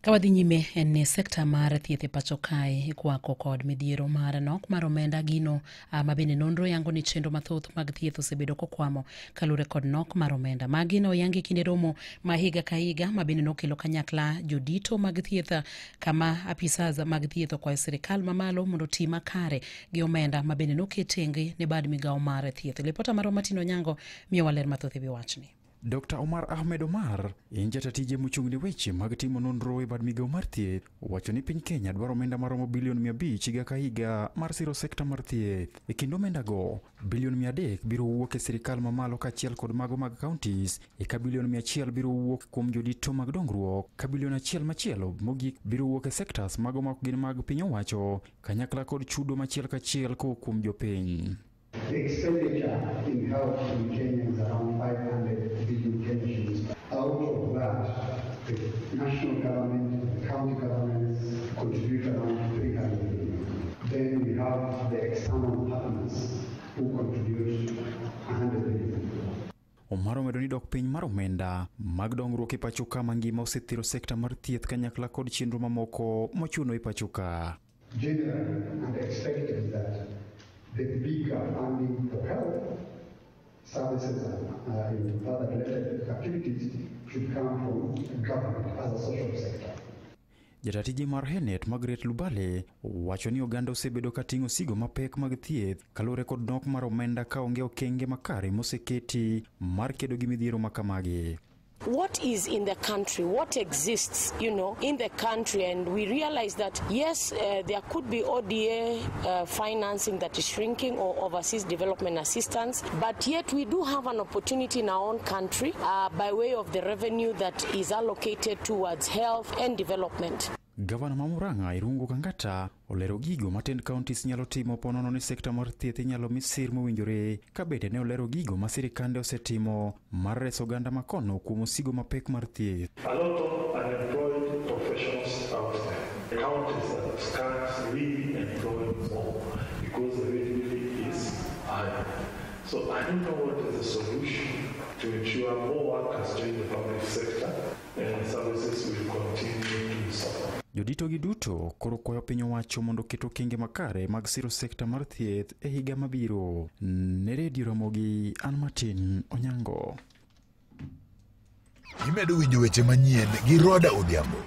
Kawadhi nyime en ni sekta mar thieth e pacho kae ikwako kod midhiero mar nok mar omenda gino mabende nonro yango ni chenro mathoth mag thieth osebedo kokwamo kalure kod nok mar omenda. Magino yangi kinde romo ma higa ka higa mabende nokelo kanyakla jodito mag thieth kama apisas mag thieth okwayo sirikal mamalo mondo tii makare gi omenda mabende noketenge ne bad migawo mar thieth. Lipota mar Matino Nyango miyo waler mathoth ewi wachni. Dr. Omar Ahmed Omar, jatije mochung'ne weche mag timo nonro e bad migawo mar thieth, wacho ni piny Kenya dwaro omenda maromo bilion 500 higa ka higa mar siro sekta mar thieth. E kinde omenda go, bilion 300 biro wuok e sirikal mamalo kaachiel kod mago mag counties, eka bilion 100 biro wuok kuom jodito mag dongruok, ka bilion 1 machielo mogik biro wuok e sectors mago ma ok gin mag piny owacho, kanyakla kod chudo machiel kachiel kuom jopiny. The expenditure in health in Kenya is around 500 billion shillings. Out of that, the national government, the county governments contribute around 300 billion. Then we have the external partners who contribute 100 billion. Omar omedo ni dok piny mar omenda mag dongruok e pacho ka mangima osethiro sekta mar thieth kanyakla kod chenro mamoko mochuno e pacho ka. Generally, and expected that the bigger funding for health services and other related activities should come from government as a social sector. Jatije mar Henet Margaret Lubale wacho ni oganda osebedo kating'o sigo mapek mag thieth kalure kod nok mar omenda ka onge okenge makare moseketi mar kedo gi midhiero makamagi. What is in the country, what exists, in the country, and we realize that, yes, there could be ODA financing that is shrinking or overseas development assistance, but yet we do have an opportunity in our own country by way of the revenue that is allocated towards health and development. Gavana Mamuranga Irungu Kangata olero gigo matend counties nyalo timo ponono ni sekta mar thieth nyalo misir mowinjore ka bende ne olero gigo ma sirikande osetimo mar reso oganda makono kuom osigo mapek mar thieth. A lot of unemployed professionals out there. Counties that can't really employ more because the rate is high. So I don't know what is the solution to ensure more workers join the public sector and services will continue to suffer. Jodito gi duto koro kwayo piny owacho mondo keto kenge makare mag siro sekta mar thieth e higa mabiro. Ne redio Ramogi, an Martin Onyango. Imedo winjo weche manyien gi Roda Odhiambo.